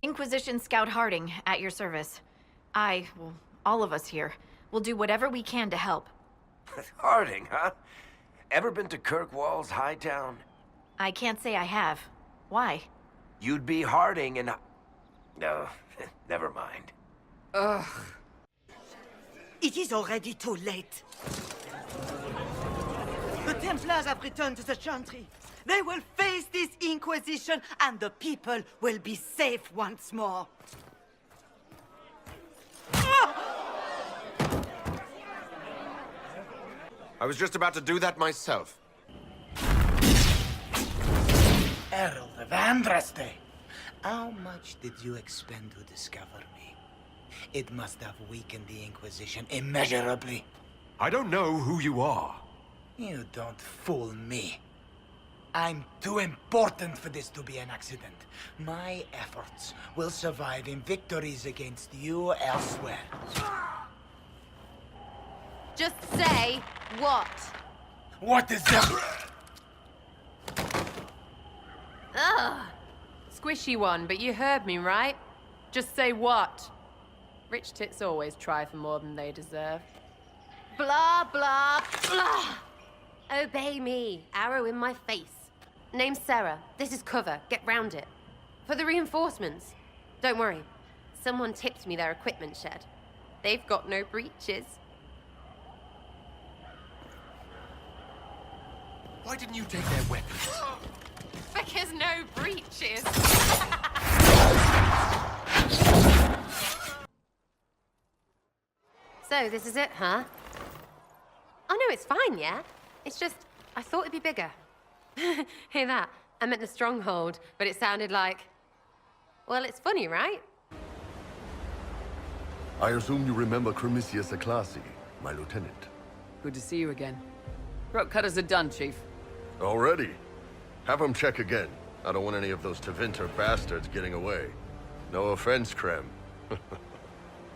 Inquisition Scout Harding, at your service. Well, all of us here, will do whatever we can to help. Harding, huh? Ever been to Kirkwall's Hightown? I can't say I have. Why? You'd be Harding and... No, never mind. Ugh. It is already too late. The Templars have returned to the Chantry. They will face this Inquisition, and the people will be safe once more. I was just about to do that myself. Herald of Andraste, how much did you expend to discover me? It must have weakened the Inquisition immeasurably. I don't know who you are. You don't fool me. I'm too important for this to be an accident. My efforts will survive in victories against you elsewhere. Just say what? What is that? Ugh. Squishy one, but you heard me, right? Just say what? Rich tits always try for more than they deserve. Blah, blah, blah. Obey me. Arrow in my face. Name's Sarah. This is cover. Get round it. For the reinforcements. Don't worry. Someone tipped me their equipment shed. They've got no breaches. Why didn't you take their weapons? Because no breaches. So, this is it, huh? Oh, no, it's fine, yeah? It's just, I thought it'd be bigger. Hear that? I meant the stronghold, but it sounded like... Well, it's funny, right? I assume you remember Cremisius Aclassi, my lieutenant. Good to see you again. Throat cutters are done, Chief. Already? Have him check again. I don't want any of those Tevinter bastards getting away. No offense, Krem.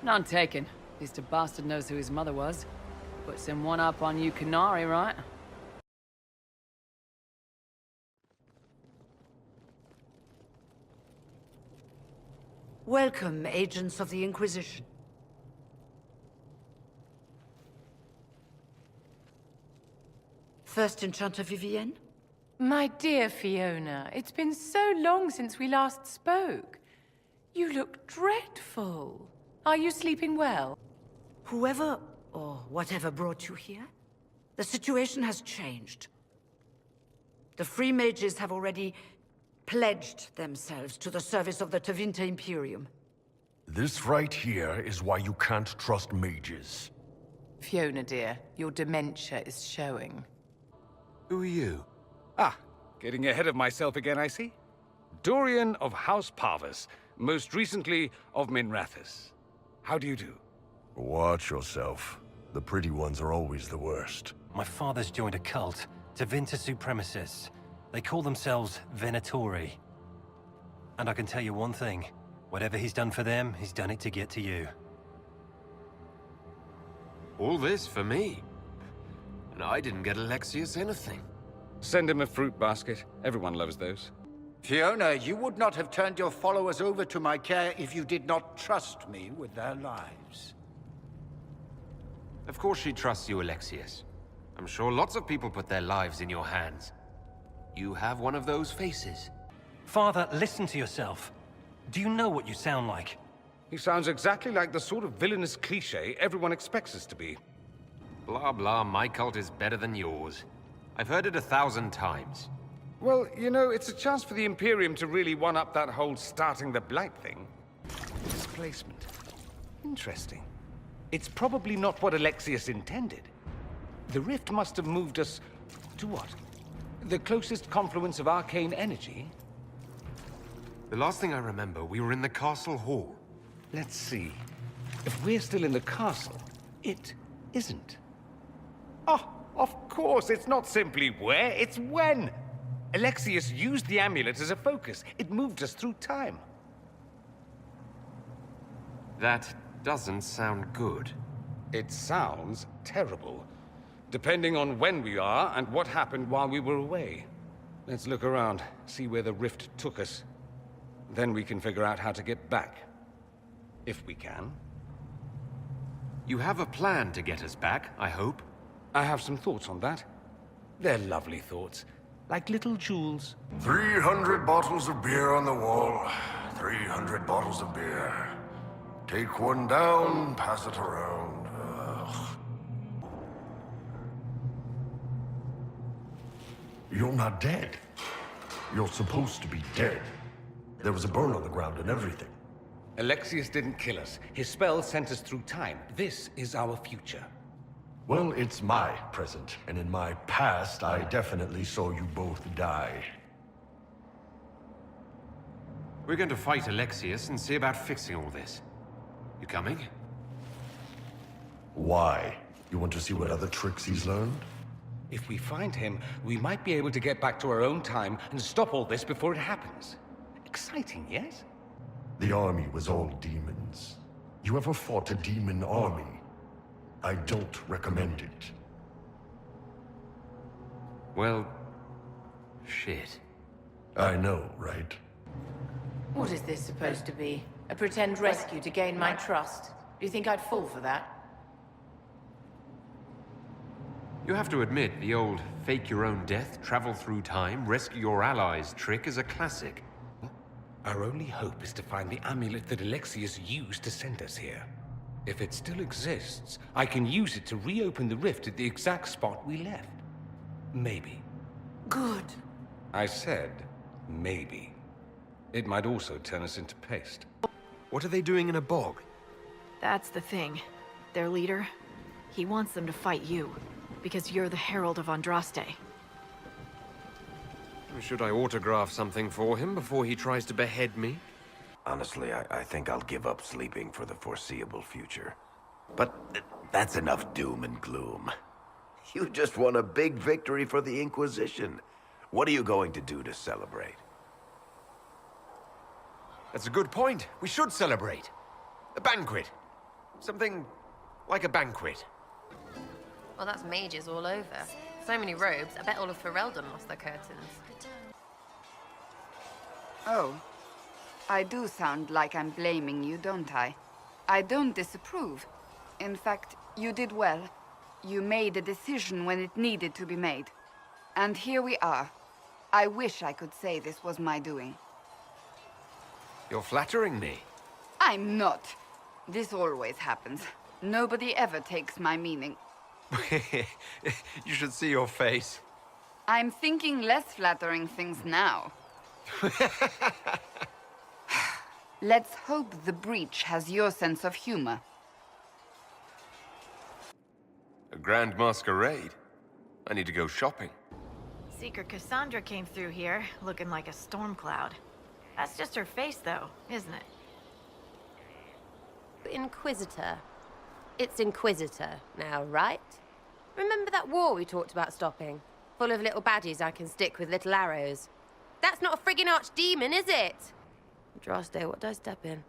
None taken. At least a bastard knows who his mother was. Puts him one up on you Canary, right? Welcome, agents of the Inquisition. First Enchanter Vivienne? My dear Fiona, it's been so long since we last spoke. You look dreadful. Are you sleeping well? Whoever or whatever brought you here, the situation has changed. The Free Mages have already pledged themselves to the service of the Tevinter Imperium. This right here is why you can't trust mages. Fiona, dear, your dementia is showing. Who are you? Ah, getting ahead of myself again, I see. Dorian of House Parvus, most recently of Minrathous. How do you do? Watch yourself. The pretty ones are always the worst. My father's joined a cult, Tevinter Supremacists. They call themselves Venatori. And I can tell you one thing. Whatever he's done for them, he's done it to get to you. All this for me? And I didn't get Alexius anything. Send him a fruit basket. Everyone loves those. Fiona, you would not have turned your followers over to my care if you did not trust me with their lives. Of course she trusts you, Alexius. I'm sure lots of people put their lives in your hands. You have one of those faces. Father, listen to yourself. Do you know what you sound like? He sounds exactly like the sort of villainous cliché everyone expects us to be. Blah blah, my cult is better than yours. I've heard it 1,000 times. Well, you know, it's a chance for the Imperium to really one-up that whole starting the Blight thing. Displacement. Interesting. It's probably not what Alexius intended. The rift must have moved us to what? The closest confluence of arcane energy? The last thing I remember, we were in the castle hall. Let's see. If we're still in the castle, it isn't. Oh, of course, it's not simply where, it's when. Alexius used the amulet as a focus. It moved us through time. That doesn't sound good. It sounds terrible. Depending on when we are and what happened while we were away. Let's look around, see where the rift took us. Then we can figure out how to get back. If we can. You have a plan to get us back, I hope. I have some thoughts on that. They're lovely thoughts. Like little jewels. 300 bottles of beer on the wall. 300 bottles of beer. Take one down, pass it around. Ugh. You're not dead. You're supposed to be dead. There was a burn on the ground and everything. Alexius didn't kill us. His spell sent us through time. This is our future. Well, it's my present, and in my past, I definitely saw you both die. We're going to fight Alexius and see about fixing all this. You coming? Why? You want to see what other tricks he's learned? If we find him, we might be able to get back to our own time and stop all this before it happens. Exciting, yes? The army was all demons. You ever fought a demon army? I don't recommend it. Well, shit. I know, right? What is this supposed to be? A pretend rescue to gain my trust? Do you think I'd fall for that? You have to admit, the old fake your own death, travel through time, rescue your allies trick is a classic. Our only hope is to find the amulet that Alexius used to send us here. If it still exists, I can use it to reopen the rift at the exact spot we left. Maybe. Good. I said, maybe. It might also turn us into paste. What are they doing in a bog? That's the thing. Their leader, he wants them to fight you, because you're the Herald of Andraste. Should I autograph something for him before he tries to behead me? Honestly, I think I'll give up sleeping for the foreseeable future. But that's enough doom and gloom. You just won a big victory for the Inquisition. What are you going to do to celebrate? That's a good point. We should celebrate. A banquet. Something like a banquet. Well, that's mages all over. So many robes, I bet all of Ferelden lost their curtains. Oh. I do sound like I'm blaming you, don't I? I don't disapprove. In fact, you did well. You made a decision when it needed to be made. And here we are. I wish I could say this was my doing. You're flattering me. I'm not. This always happens. Nobody ever takes my meaning. You should see your face. I'm thinking less flattering things now. Let's hope the breach has your sense of humor. A grand masquerade? I need to go shopping. Seeker Cassandra came through here, looking like a storm cloud. That's just her face, though, isn't it? Inquisitor. It's Inquisitor now, right? Remember that war we talked about stopping? Full of little baddies I can stick with little arrows. That's not a friggin' archdemon, is it? Andraste, what did I step in?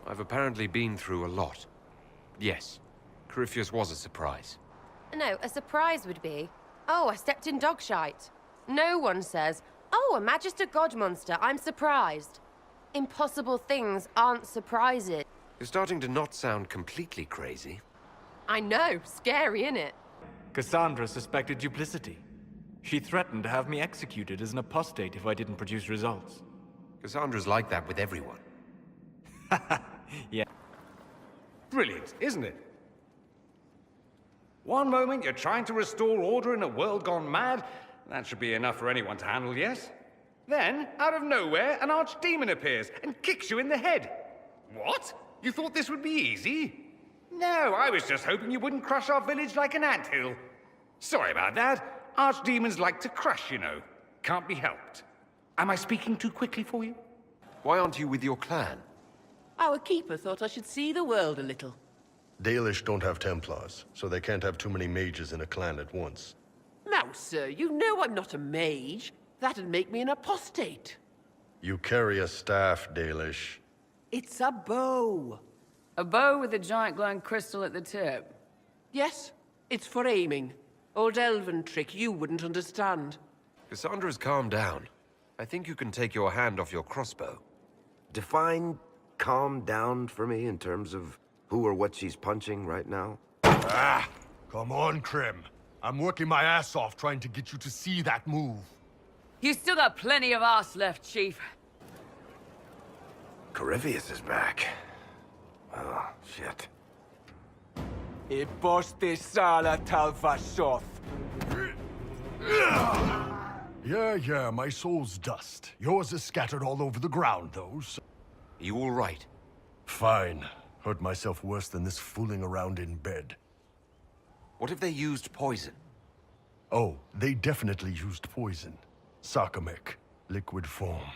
I've apparently been through a lot. Yes, Corypheus was a surprise. No, a surprise would be, oh, I stepped in dog shite. No one says, oh, a Magister God monster, I'm surprised. Impossible things aren't surprises. You're starting to not sound completely crazy. I know, scary, innit? Cassandra suspected duplicity. She threatened to have me executed as an apostate if I didn't produce results. Cassandra's like that with everyone. Yeah. Brilliant, isn't it? One moment you're trying to restore order in a world gone mad. That should be enough for anyone to handle, yes? Then, out of nowhere, an archdemon appears and kicks you in the head. What? You thought this would be easy? No, I was just hoping you wouldn't crush our village like an anthill. Sorry about that. Archdemons like to crush, you know. Can't be helped. Am I speaking too quickly for you? Why aren't you with your clan? Our keeper thought I should see the world a little. Dalish don't have Templars, so they can't have too many mages in a clan at once. Now, sir, you know I'm not a mage. That'd make me an apostate. You carry a staff, Dalish. It's a bow. A bow with a giant glowing crystal at the tip. Yes, it's for aiming. Old elven trick you wouldn't understand. Cassandra's calmed down. I think you can take your hand off your crossbow. Define calm down for me in terms of who or what she's punching right now. Ah! Come on, Krim. I'm working my ass off trying to get you to see that move. You still got plenty of arse left, Chief. Corypheus is back. Oh, shit. Yeah, my soul's dust. Yours is scattered all over the ground, though, so... You all right? Fine. Hurt myself worse than this fooling around in bed. What if they used poison? Oh, they definitely used poison. Sarcomec, liquid form.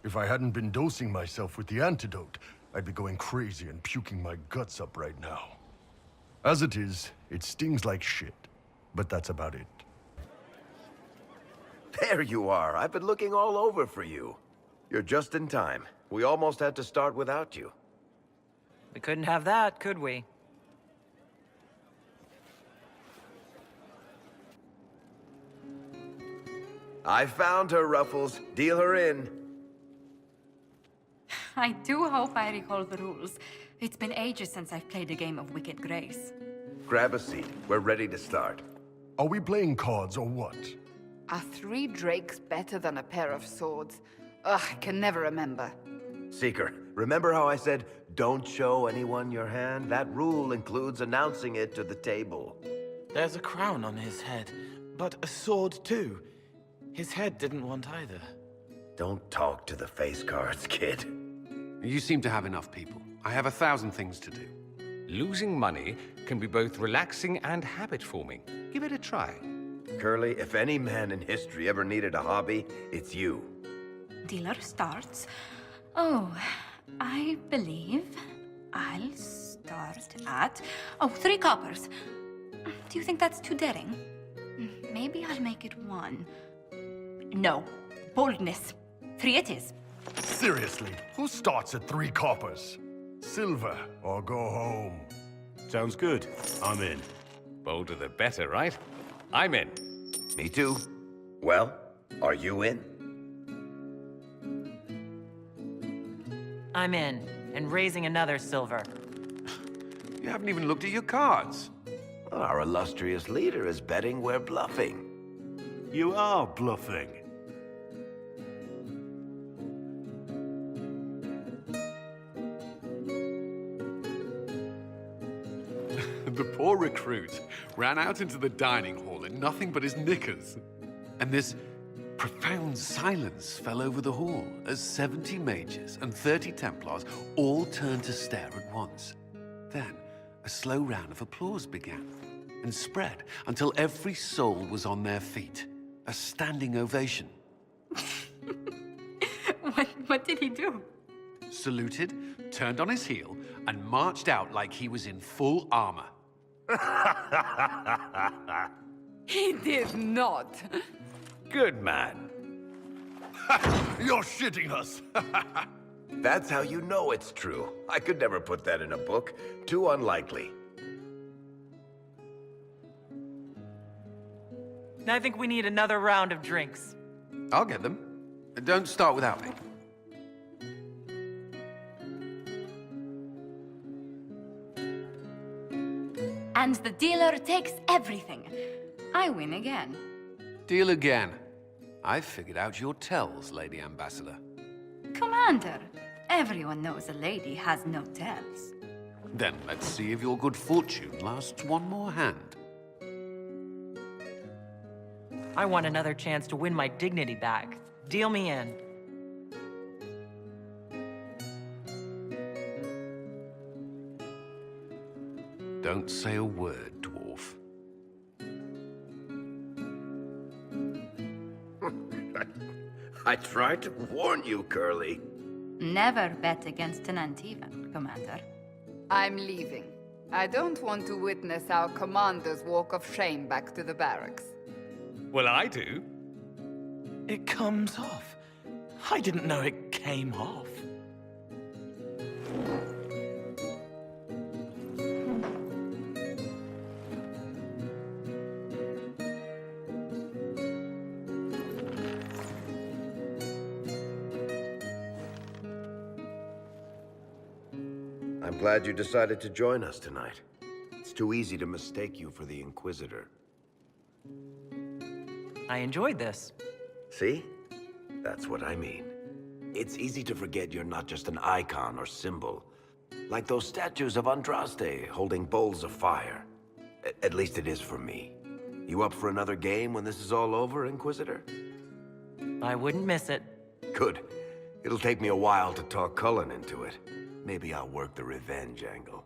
If I hadn't been dosing myself with the antidote, I'd be going crazy and puking my guts up right now. As it is, it stings like shit. But that's about it. There you are. I've been looking all over for you. You're just in time. We almost had to start without you. We couldn't have that, could we? I found her, Ruffles. Deal her in. I do hope I recall the rules. It's been ages since I've played a game of Wicked Grace. Grab a seat. We're ready to start. Are we playing cards or what? Are 3 drakes better than a pair of swords? Ugh, I can never remember. Seeker, remember how I said, don't show anyone your hand? That rule includes announcing it to the table. There's a crown on his head, but a sword too. His head didn't want either. Don't talk to the face cards, kid. You seem to have enough people. I have 1,000 things to do. Losing money can be both relaxing and habit-forming. Give it a try. Curly, if any man in history ever needed a hobby, it's you. Dealer starts. Oh, I believe I'll start at... Oh, 3 coppers. Do you think that's too daring? Maybe I'll make it 1. No. Boldness. 3 it is. Seriously, who starts at 3 coppers? Silver or go home. Sounds good. I'm in. Bolder the better, right? I'm in. Me too. Well, are you in? I'm in, and raising another silver. You haven't even looked at your cards. Our illustrious leader is betting we're bluffing. You are bluffing. The poor recruit ran out into the dining hall in nothing but his knickers. And this profound silence fell over the hall as 70 mages and 30 Templars all turned to stare at once. Then, a slow round of applause began and spread until every soul was on their feet. A standing ovation. What did he do? Saluted, turned on his heel, and marched out like he was in full armor. He did not. Good man. You're shitting us. That's how you know it's true. I could never put that in a book. Too unlikely. I think we need another round of drinks. I'll get them. Don't start without me. And the dealer takes everything. I win again. Deal again. I've figured out your tells, Lady Ambassador. Commander, everyone knows a lady has no tells. Then let's see if your good fortune lasts one more hand. I want another chance to win my dignity back. Deal me in. Don't say a word, dwarf. I tried to warn you, Curly. Never bet against an Antivan, Commander. I'm leaving. I don't want to witness our commander's walk of shame back to the barracks. Well, I do. It comes off. I didn't know it came off. I'm glad you decided to join us tonight. It's too easy to mistake you for the Inquisitor. I enjoyed this. See? That's what I mean. It's easy to forget you're not just an icon or symbol. Like those statues of Andraste holding bowls of fire. At least it is for me. You up for another game when this is all over, Inquisitor? I wouldn't miss it. Good. It'll take me a while to talk Cullen into it. Maybe I'll work the revenge angle.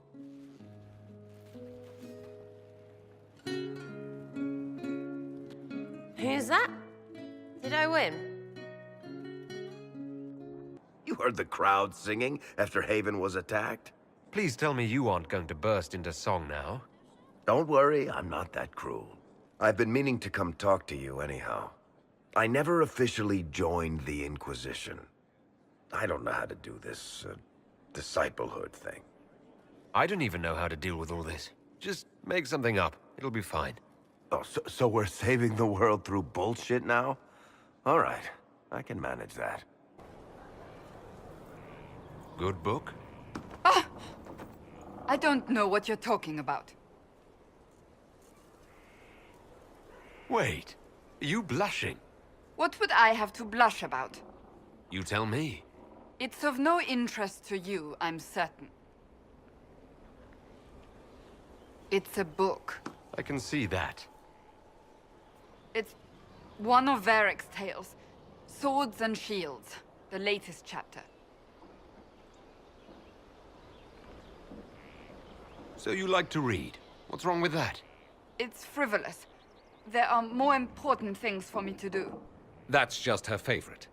Who's that? Did I win? You heard the crowd singing after Haven was attacked? Please tell me you aren't going to burst into song now. Don't worry, I'm not that cruel. I've been meaning to come talk to you anyhow. I never officially joined the Inquisition. I don't know how to do this, disciplehood thing. I don't even know how to deal with all this. Just make something up. It'll be fine. Oh, so we're saving the world through bullshit now? All right, I can manage that. Good book? I don't know what you're talking about. Wait, are you blushing? What would I have to blush about? You tell me. It's of no interest to you, I'm certain. It's a book. I can see that. It's one of Varric's tales. Swords and Shields, the latest chapter. So you like to read. What's wrong with that? It's frivolous. There are more important things for me to do. That's just her favorite.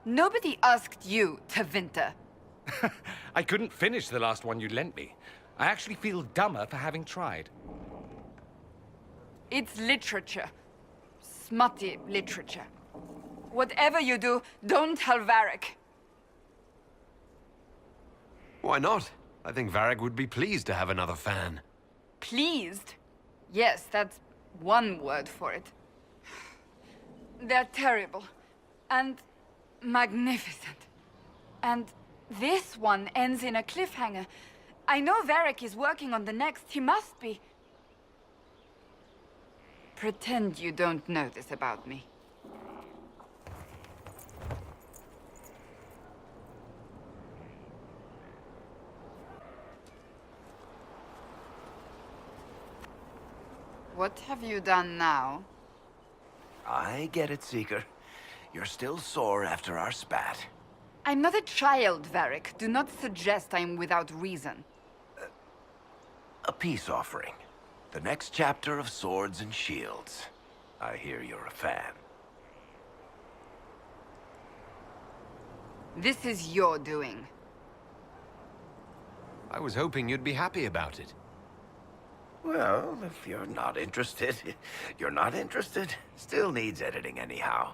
Nobody asked you, Tevinter. I couldn't finish the last one you lent me. I actually feel dumber for having tried. It's literature. Smutty literature. Whatever you do, don't tell Varric. Why not? I think Varric would be pleased to have another fan. Pleased? Yes, that's one word for it. They're terrible. And magnificent. And this one ends in a cliffhanger. I know Varric is working on the next. He must be. Pretend you don't know this about me. What have you done now? I get it, Seeker. You're still sore after our spat. I'm not a child, Varric. Do not suggest I'm without reason. A peace offering. The next chapter of Swords and Shields. I hear you're a fan. This is your doing. I was hoping you'd be happy about it. Well, if you're not interested, you're not interested. Still needs editing anyhow.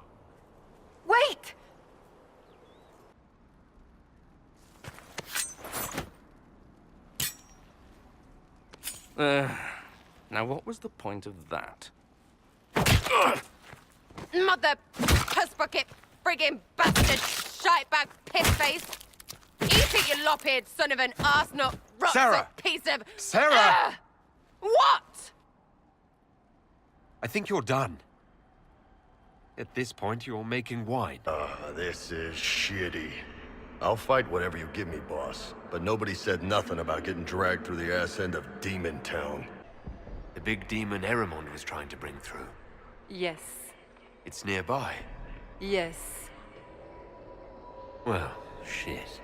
Wait! Now what was the point of that? Mother puss bucket, friggin' bastard, shitebag piss-face. Eat it, you lop-eared son of an arsenal, Sarah! piece of... Sarah! What? I think you're done. At this point, you're making wine. This is shitty. I'll fight whatever you give me, boss. But nobody said nothing about getting dragged through the ass end of Demon Town. The big demon Eramond was trying to bring through. Yes. It's nearby. Yes. Well, shit.